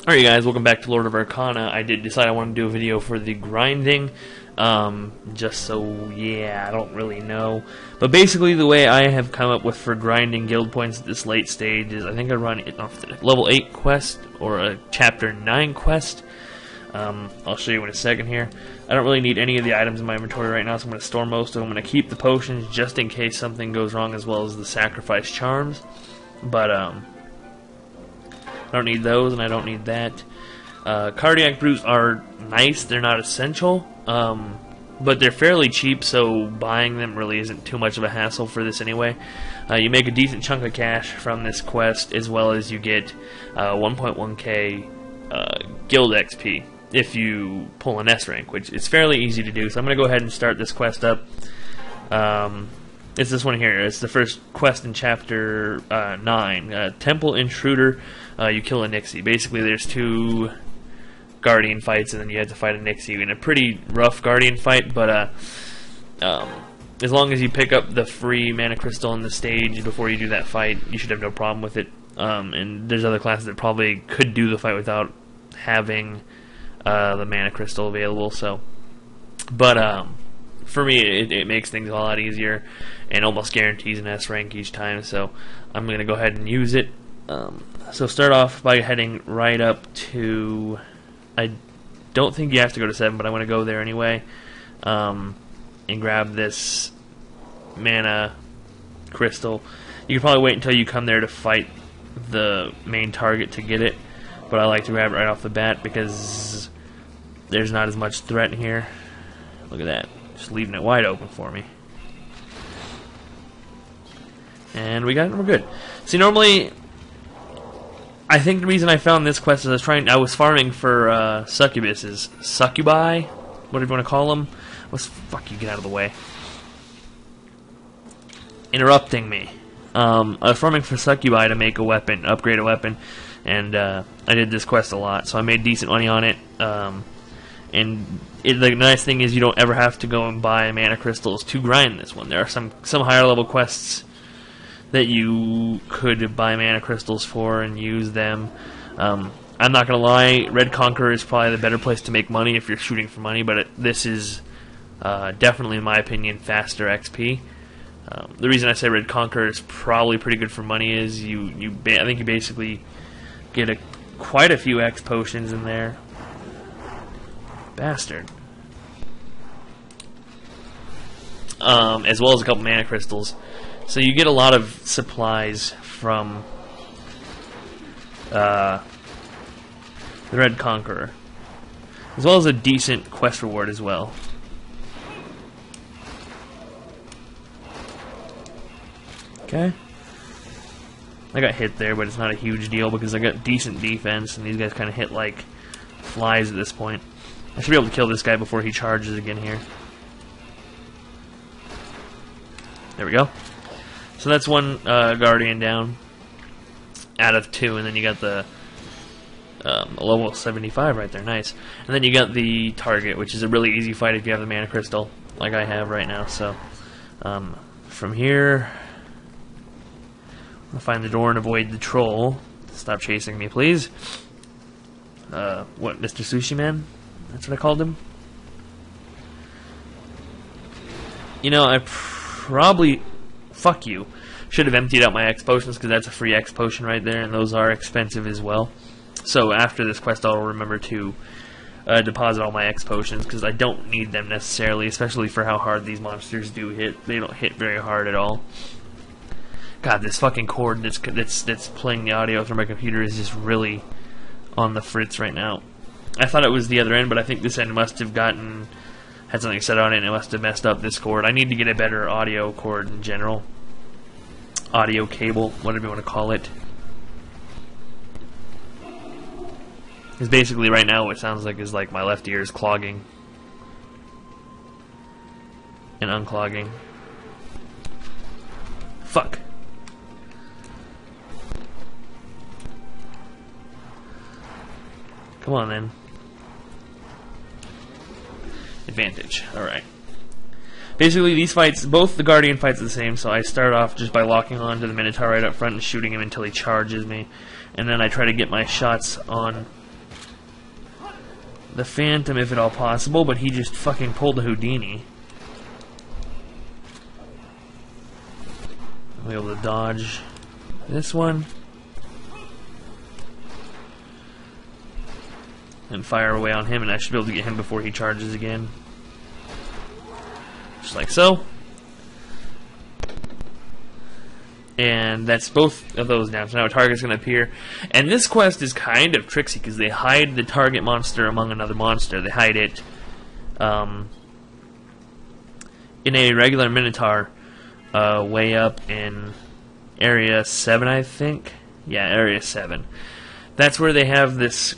Alright guys, welcome back to Lord of Arcana. I did decide I want to do a video for the grinding, just so, yeah, I don't really know. But basically the way I have come up with for grinding guild points at this late stage is I think I run it off the level 8 quest, or a chapter 9 quest. I'll show you in a second here. I don't really need any of the items in my inventory right now, so I'm going to store most of them. I'm going to keep the potions just in case something goes wrong, as well as the sacrifice charms. But, I don't need those, and I don't need that. Cardiac brews are nice. They're not essential, but they're fairly cheap, so buying them really isn't too much of a hassle for this anyway. You make a decent chunk of cash from this quest, as well as you get 1.1k guild XP if you pull an S rank, which is fairly easy to do. So I'm going to go ahead and start this quest up. It's this one here. It's the first quest in chapter 9. Temple Intruder. You kill a Nixie. Basically, there's 2 Guardian fights, and then you have to fight a Nixie in a pretty rough Guardian fight. But as long as you pick up the free mana crystal in the stage before you do that fight, you should have no problem with it. And there's other classes that probably could do the fight without having the mana crystal available. So, but for me, it makes things a lot easier and almost guarantees an S rank each time, so I'm going to go ahead and use it. So start off by heading right up to, I don't think you have to go to 7, but I want to go there anyway, and grab this mana crystal. You can probably wait until you come there to fight the main target to get it, but I like to grab it right off the bat because there's not as much threat in here. Look at that. Just leaving it wide open for me. And we got it, and we're good. See, normally, I think the reason I found this quest is I was farming for succubuses. Succubi? Whatever you want to call them. Fuck you, get out of the way. Interrupting me. I was farming for succubi to make a weapon, upgrade a weapon, and I did this quest a lot, so I made decent money on it. And the nice thing is you don't ever have to go and buy mana crystals to grind this one. There are some higher level quests that you could buy mana crystals for and use them. I'm not going to lie, Red Conqueror is probably the better place to make money if you're shooting for money, but this is definitely, in my opinion, faster XP. The reason I say Red Conqueror is probably pretty good for money is I think you basically get quite a few X potions in there. Bastard. As well as a couple mana crystals. So you get a lot of supplies from the Red Conqueror, as well as a decent quest reward as well. Okay. I got hit there, but it's not a huge deal because I got decent defense, and these guys kind of hit like flies at this point. I should be able to kill this guy before he charges again here. There we go. So that's one Guardian down out of 2, and then you got the level 75 right there. Nice. And then you got the target, which is a really easy fight if you have the mana crystal, like I have right now. So from here, I'll find the door and avoid the troll. Stop chasing me, please. What, Mr. Sushi Man? That's what I called him. You know, I probably, fuck you, should have emptied out my X potions, because that's a free X potion right there, and those are expensive as well. So after this quest, I'll remember to deposit all my X potions, because I don't need them necessarily, especially for how hard these monsters do hit. They don't hit very hard at all. God, this fucking cord that's playing the audio through my computer is just really on the fritz right now. I thought it was the other end, but I think this end must have had something set on it, and it must have messed up this cord. I need to get a better audio cord in general. Audio cable, whatever you want to call it. Because basically right now what it sounds like is like my left ear is clogging and unclogging. Fuck. Come on then. Advantage. Alright. Basically, these fights, both the Guardian fights are the same, so I start off just by locking on to the Minotaur right up front and shooting him until he charges me. And then I try to get my shots on the Phantom if at all possible, but he just fucking pulled a Houdini. I'll be able to dodge this one. And fire away on him, and I should be able to get him before he charges again. Just like so. And that's both of those down. So now a target's going to appear. And this quest is kind of tricksy because they hide the target monster among another monster. They hide it in a regular Minotaur way up in Area 7, I think. Yeah, Area 7. That's where they have this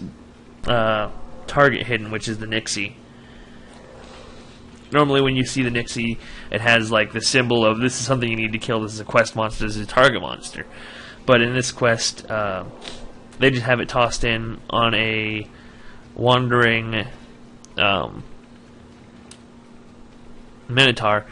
target hidden, which is the Nixie. Normally when you see the Nixie, it has like the symbol of this is something you need to kill, this is a quest monster, this is a target monster. But in this quest, they just have it tossed in on a wandering Minotaur,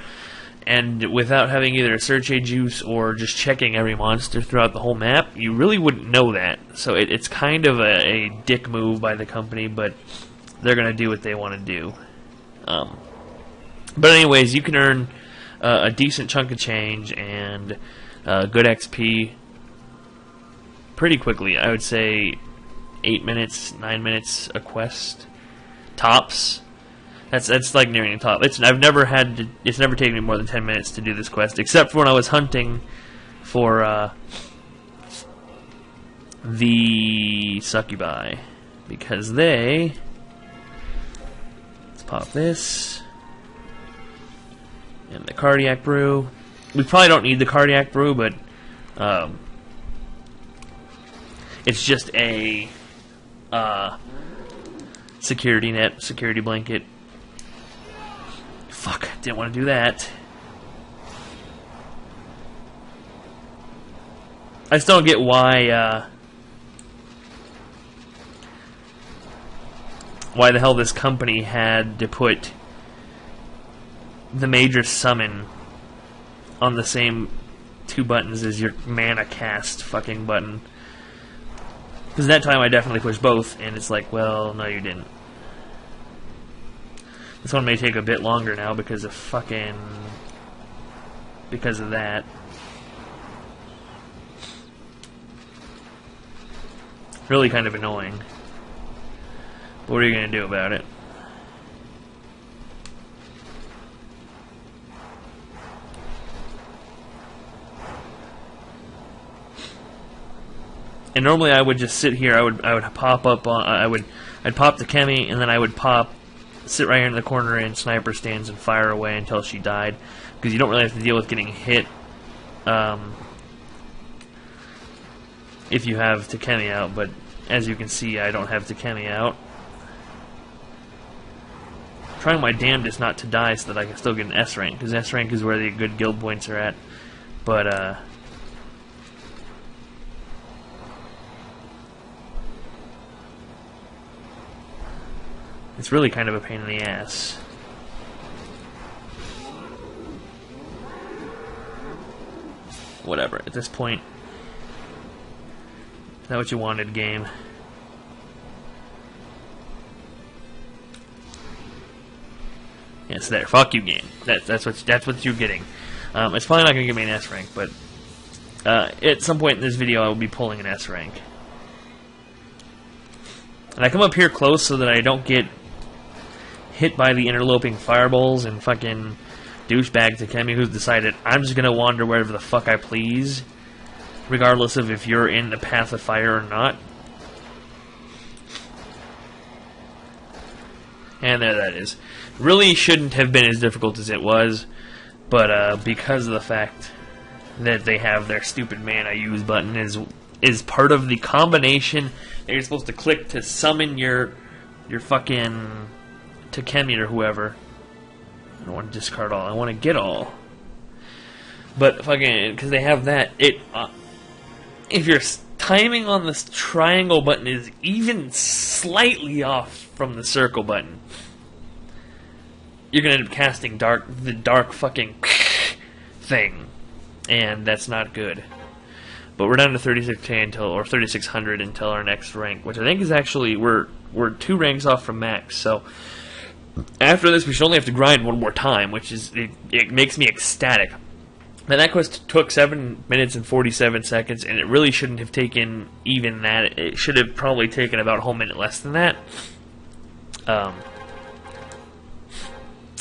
and without having either a search aid juice or just checking every monster throughout the whole map, you really wouldn't know that. So it's kind of a dick move by the company, but they're going to do what they want to do. But anyways, you can earn a decent chunk of change and good XP pretty quickly. I would say 8 minutes, 9 minutes a quest, tops. That's like nearing the top. It's never taken me more than 10 minutes to do this quest, except for when I was hunting for the succubi, because let's pop this. And the cardiac brew. We probably don't need the cardiac brew, but it's just a security net, security blanket. Fuck, didn't want to do that. I still don't get why the hell this company had to put the major summon on the same two buttons as your mana cast fucking button. Because that time I definitely pushed both, and it's like, well, no you didn't. This one may take a bit longer now because of that. Really kind of annoying. What are you going to do about it? And normally I would just sit here. I would pop up on. I'd pop the Chemi, and then I would sit right here in the corner in sniper stands and fire away until she died, because you don't really have to deal with getting hit if you have Takemi out. But as you can see, I don't have Takemi out. I'm trying my damnedest not to die so that I can still get an S rank, because S rank is where the good guild points are at. But it's really kind of a pain in the ass. Whatever, at this point. Is that what you wanted, game? Yes, there. Fuck you, game. That's what you're getting. It's probably not going to give me an S rank, but at some point in this video I will be pulling an S rank. And I come up here close so that I don't get hit by the interloping fireballs and fucking douchebag Takemi who's decided I'm just gonna wander wherever the fuck I please, regardless of if you're in the path of fire or not. And there that is. Really shouldn't have been as difficult as it was, but because of the fact that they have their stupid mana use button is part of the combination that you're supposed to click to summon your fucking Takemi or whoever. I don't want to discard all. I want to get all. But fucking, because they have that, if your timing on this triangle button is even slightly off from the circle button, you're gonna end up casting the dark fucking thing, and that's not good. But we're down to 36k until, or 3600 until our next rank, which I think is actually, we're 2 ranks off from max. So after this, we should only have to grind one more time, which is, it makes me ecstatic. Now, that quest took 7 minutes and 47 seconds, and it really shouldn't have taken even that. It should have probably taken about a whole minute less than that.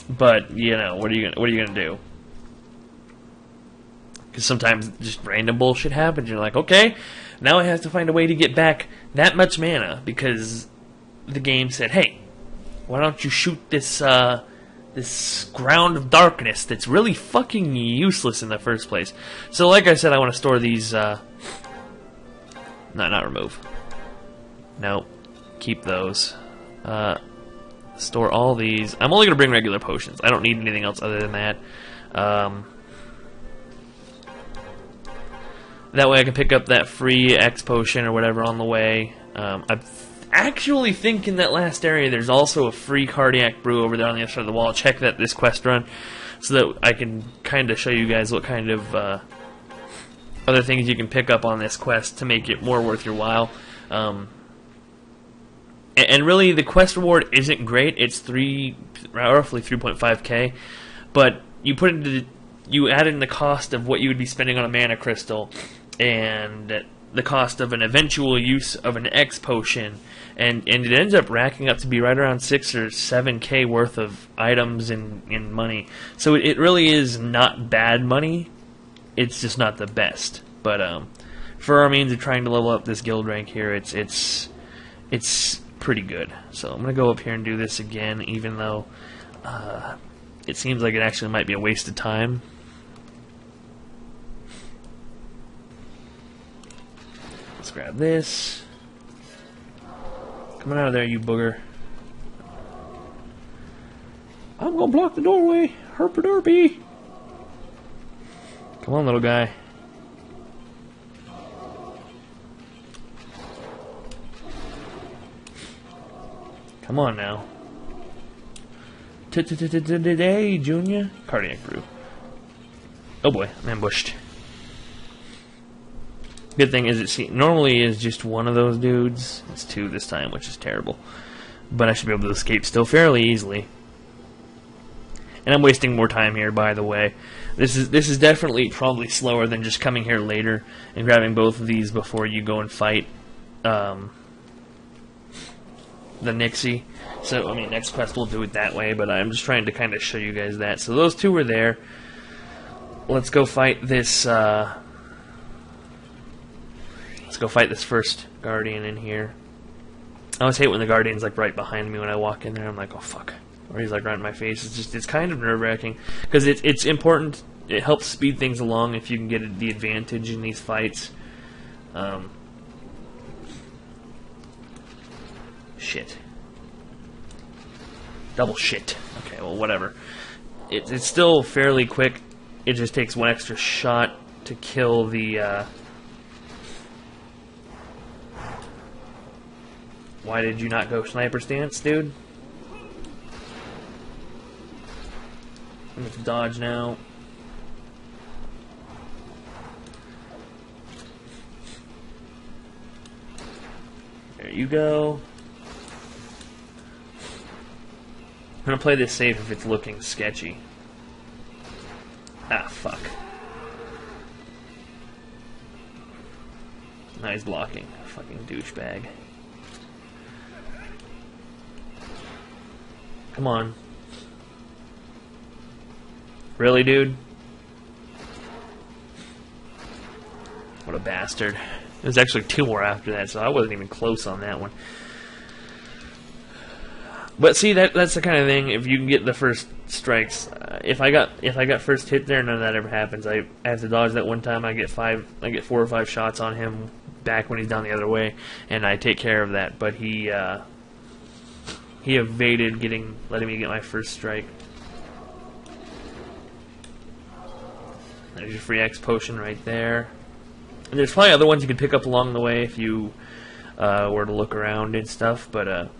But you know, what are you gonna do? Because sometimes just random bullshit happens. You're like, okay, now I have to find a way to get back that much mana because the game said, hey, why don't you shoot this this ground of darkness that's really fucking useless in the first place. So like I said, I want to store these, not remove. No, keep those. Store all these. I'm only going to bring regular potions. I don't need anything else other than that. That way I can pick up that free X potion or whatever on the way. I'm actually think in that last area there's also a free cardiac brew over there on the other side of the wall. Check that this quest run so that I can kind of show you guys what kind of other things you can pick up on this quest to make it more worth your while. And really the quest reward isn't great. It's roughly 3.5k, but you put into you add in the cost of what you would be spending on a mana crystal and the cost of an eventual use of an X potion, and it ends up racking up to be right around 6 or 7k worth of items in money. So it really is not bad money. It's just not the best. But for our means of trying to level up this guild rank here, it's pretty good. So I'm gonna go up here and do this again, even though it seems like it actually might be a waste of time. Let's grab this. Come on out of there, you booger. I'm gonna block the doorway. Herpy-derpy. Come on, little guy. Come on now. Today, Junior. Cardiac brew. Oh boy, I'm ambushed. Good thing is it normally is just one of those dudes. It's 2 this time, which is terrible. But I should be able to escape still fairly easily. And I'm wasting more time here, by the way. This is definitely probably slower than just coming here later and grabbing both of these before you go and fight the Nixie. So, I mean, next quest we'll do it that way, but I'm just trying to kind of show you guys that. So those 2 were there. Let's go fight this, let's go fight this first Guardian in here. I always hate when the Guardian's like right behind me when I walk in there. I'm like, oh fuck. Or he's like right in my face. It's kind of nerve-wracking. Because it's important. It helps speed things along if you can get the advantage in these fights. Shit. Double shit. Okay, well, whatever. It's still fairly quick. It just takes 1 extra shot to kill the, Why did you not go sniper stance, dude? I'm going to dodge now. There you go. I'm going to play this safe if it's looking sketchy. Ah, fuck. Nice blocking. Fucking douchebag. Come on. Really, dude? What a bastard. There's actually 2 more after that, so I wasn't even close on that one. But see, that's the kind of thing. If you can get the first strikes, if I got first hit there, none of that ever happens. I have to dodge that one time. I get 4 or 5 shots on him back when he's down the other way, and I take care of that. But he evaded letting me get my first strike. There's your free X potion right there. And there's probably other ones you could pick up along the way if you were to look around and stuff, but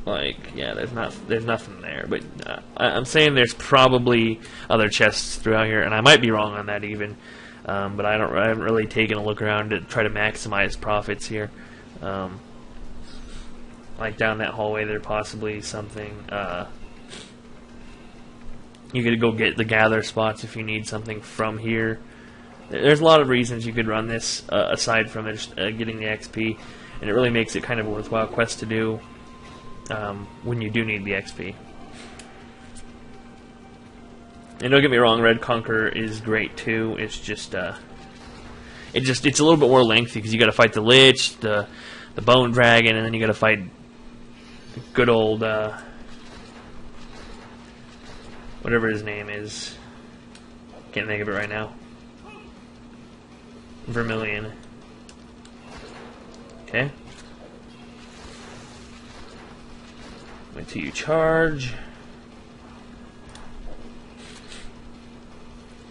like, yeah, there's nothing there. But I'm saying there's probably other chests throughout here, and I might be wrong on that even. But I haven't really taken a look around to try to maximize profits here. Like down that hallway, there possibly something. You could go get the gather spots if you need something from here. There's a lot of reasons you could run this aside from just getting the XP, and it really makes it kind of a worthwhile quest to do when you do need the XP. And don't get me wrong, Red Conqueror is great too. It's just it's a little bit more lengthy because you got to fight the Lich, the Bone Dragon, and then you got to fight good old whatever his name is. Can't think of it right now. Vermilion. Okay. Wait till you charge.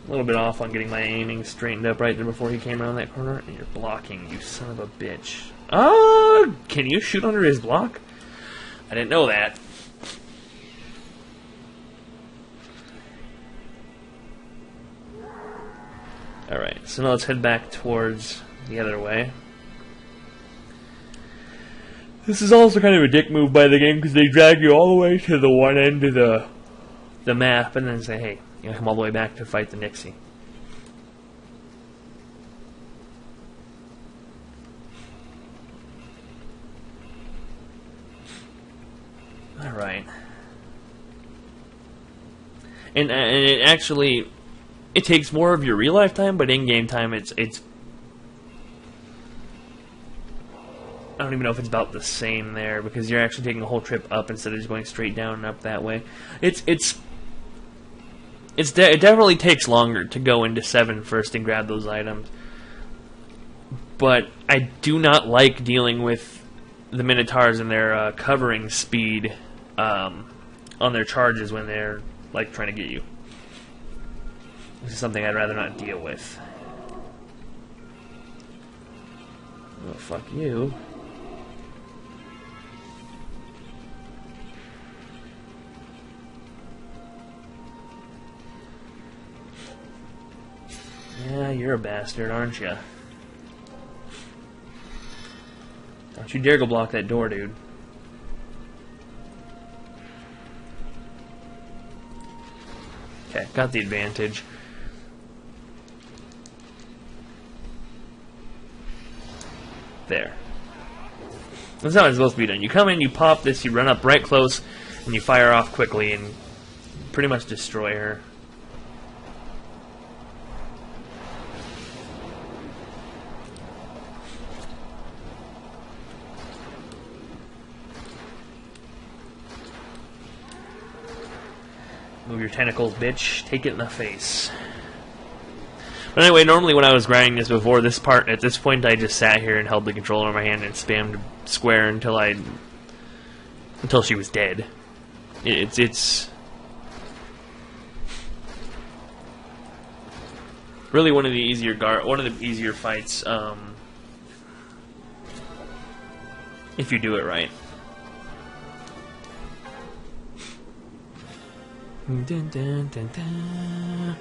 A little bit off on getting my aiming straightened up right there before he came around that corner. And you're blocking, you son of a bitch. Can you shoot under his block? I didn't know that. Alright, so now let's head back towards the other way. This is also kind of a dick move by the game because they drag you all the way to the one end of the map and then say, hey, you gotta come all the way back to fight the Nixie. Alright. And it actually, it takes more of your real life time, but in-game time it's I don't even know if it's about the same there because you're actually taking a whole trip up instead of just going straight down and up that way. It definitely takes longer to go into 7 first and grab those items. But I do not like dealing with the Minotaurs and their covering speed on their charges when they're like trying to get you. This is something I'd rather not deal with. Oh, fuck you. Yeah, you're a bastard, aren't you? Don't you dare go block that door, dude. Okay, got the advantage. There. That's how it's supposed to be done. You come in, you pop this, you run up right close, and you fire off quickly and pretty much destroy her. Move your tentacles, bitch. Take it in the face. But anyway, normally when I was grinding this before this part, at this point I just sat here and held the controller in my hand and spammed square until she was dead. It's really one of the easier fights if you do it right. Dun, dun, dun, dun.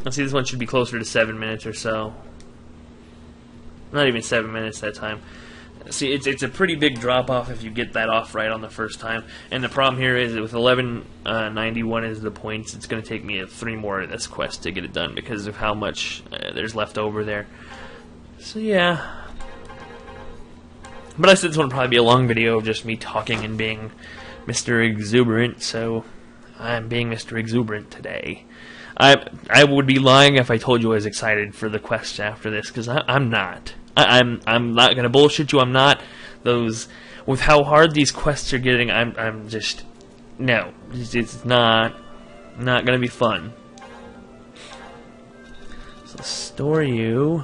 Let's see, this one should be closer to 7 minutes or so. Not even 7 minutes that time. See, it's a pretty big drop off if you get that off right on the first time. And the problem here is that with 1191 is the points, it's going to take me 3 more of this quest to get it done because of how much there's left over there. So yeah. But I said this one would probably be a long video of just me talking and being Mr. Exuberant, so I'm being Mr. Exuberant today. I would be lying if I told you I was excited for the quests after this, because I'm not. I'm not gonna bullshit you. I'm not. With how hard these quests are getting, I'm just no. It's not gonna be fun. So store you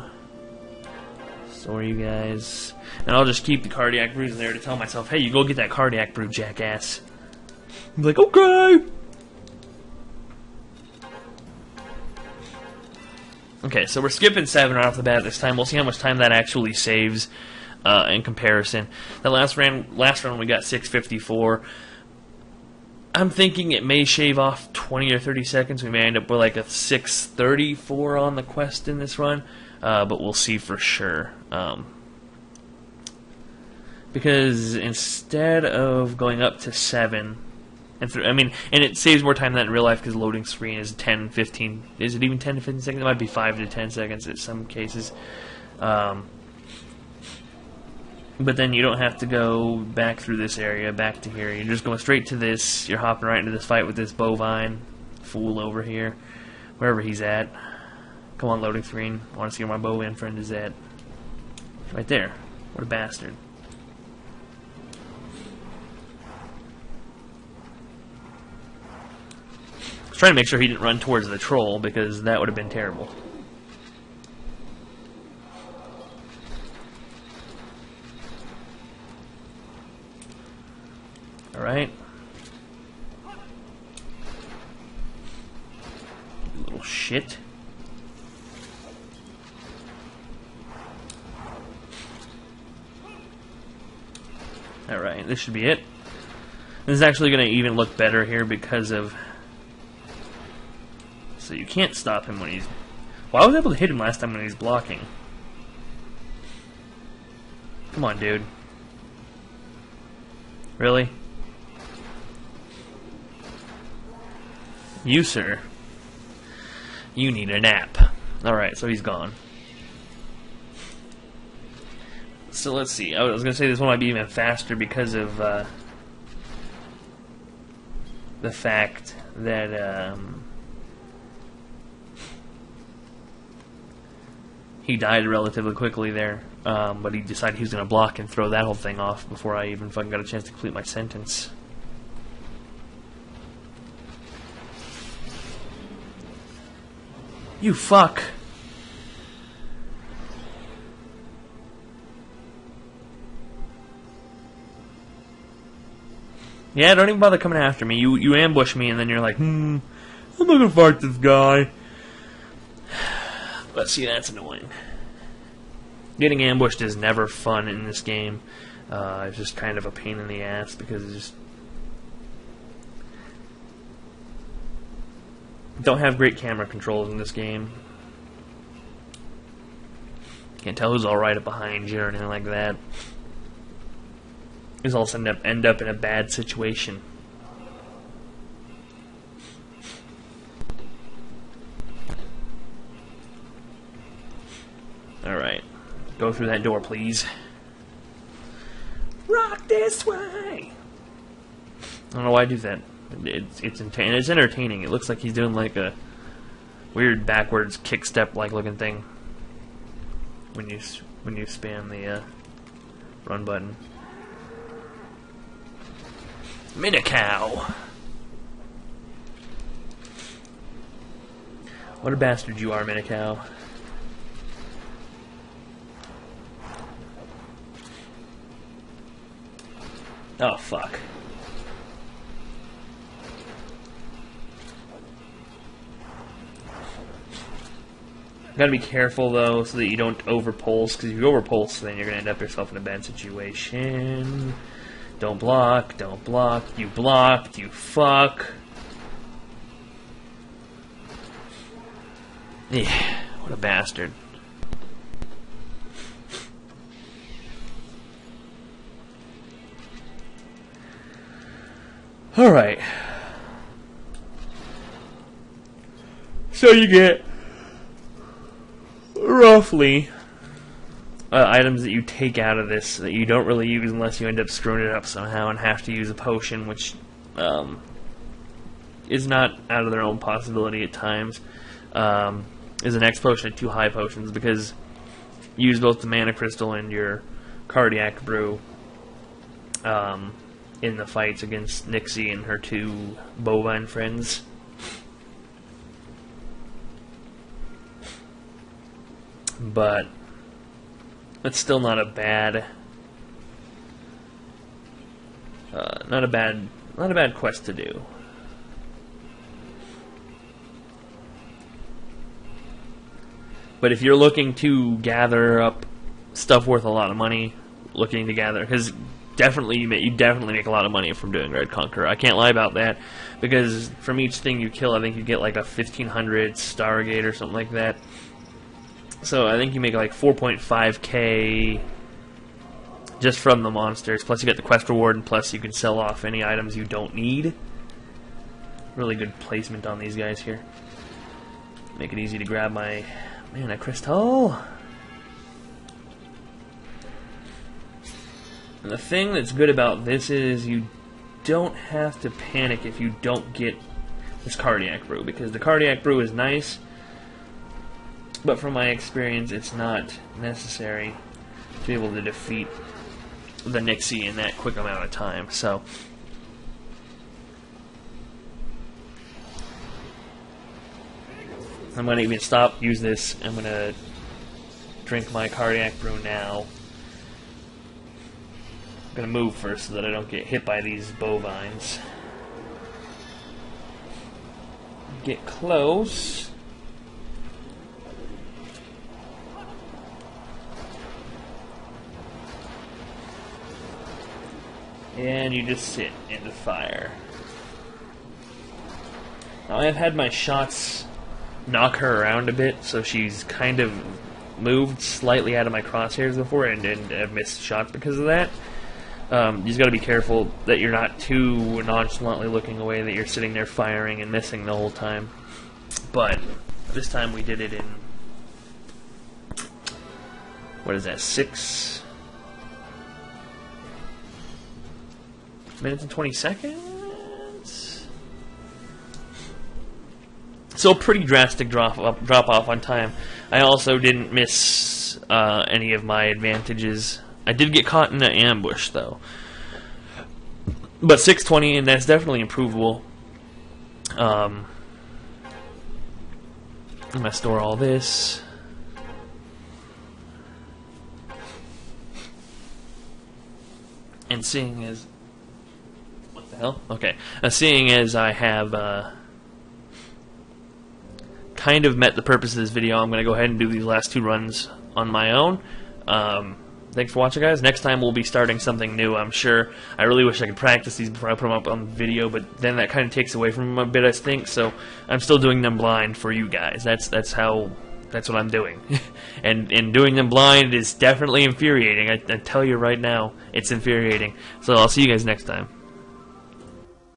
guys. And I'll just keep the cardiac brews in there to tell myself, hey, you go get that cardiac brew, jackass. I'm like, okay. Okay, so we're skipping 7 right off the bat this time. We'll see how much time that actually saves. in comparison. The last run we got 654. I'm thinking it may shave off 20 or 30 seconds. We may end up with like a 634 on the quest in this run, but we'll see for sure. Because instead of going up to 7, and it saves more time than in real life because loading screen is 10, 15. Is it even 10 to 15 seconds? It might be 5 to 10 seconds in some cases. But then you don't have to go back through this area, back to here. You're just going straight to this. You're hopping right into this fight with this bovine fool over here, wherever he's at. Come on, loading screen. I want to see where my bovine friend is at. Right there. What a bastard. I was trying to make sure he didn't run towards the troll, because that would have been terrible. Alright. You little shit. Alright, this should be it. This is actually going to even look better here because of... So you can't stop him when he's... Well, I was able to hit him last time when he's blocking. Come on, dude. Really? You, sir. You need a nap. Alright, so he's gone. So let's see. I was going to say this one might be even faster because of the fact that he died relatively quickly there. But he decided he was going to block and throw that whole thing off before I even fucking got a chance to complete my sentence. You fuck! Yeah, don't even bother coming after me. You ambush me and then you're like, I'm not gonna fight this guy. But see, that's annoying. Getting ambushed is never fun in this game. It's just kind of a pain in the ass because it's just... Don't have great camera controls in this game. Can't tell who's alright up behind you or anything like that. Just all of a sudden end up in a bad situation. Alright. Go through that door, please. Rock this way! I don't know why I do that. It's entertaining. It looks like he's doing like a weird backwards kick step like looking thing when you spam the run button. Minicow! What a bastard you are, Minicow. Oh, fuck. Gotta be careful, though, so that you don't overpulse, because if you overpulse, then you're gonna end up yourself in a bad situation. Don't block, don't block, you blocked, you fuck. Yeah, what a bastard. Alright. So you get roughly items that you take out of this that you don't really use unless you end up screwing it up somehow and have to use a potion, which is not out of their own possibility at times. Is an X potion and 2 high potions, because you use both the mana crystal and your cardiac brew in the fights against Nixie and her 2 bovine friends. But it's still not a bad, not a bad quest to do. But if you're looking to gather up stuff worth a lot of money, looking to gather, because definitely you definitely make a lot of money from doing Red Conqueror. I can't lie about that, because from each thing you kill, I think you get like a 1500 Stargate or something like that. So I think you make like 4.5k just from the monsters. Plus you get the quest reward, and plus you can sell off any items you don't need. Really good placement on these guys here. Make it easy to grab my mana crystal. And the thing that's good about this is you don't have to panic if you don't get this Cardiac Brew, because the Cardiac Brew is nice, but from my experience it's not necessary to be able to defeat the Nixie in that quick amount of time. So I'm going to even use this. I'm going to drink my Cardiac Brew now. I'm going to move first so that I don't get hit by these bovines. Get close. And you just sit in the fire. Now I've had my shots knock her around a bit, so she's kind of moved slightly out of my crosshairs before, and I've missed shots because of that. You just got to be careful that you're not too nonchalantly looking away, that you're sitting there firing and missing the whole time. But this time we did it in, what is that, 6 minutes and 20 seconds? So a pretty drastic drop off on time. I also didn't miss any of my advantages. I did get caught in an ambush, though. But 6:20, and that's definitely improvable. I'm going to store all this. And seeing as... What the hell? Okay. Seeing as I have kind of met the purpose of this video, I'm going to go ahead and do these last 2 runs on my own. Thanks for watching, guys. Next time we'll be starting something new, I'm sure. I really wish I could practice these before I put them up on video, but then that kind of takes away from them a bit, I think. So I'm still doing them blind for you guys. That's what I'm doing. and doing them blind is definitely infuriating. I tell you right now, it's infuriating. So I'll see you guys next time.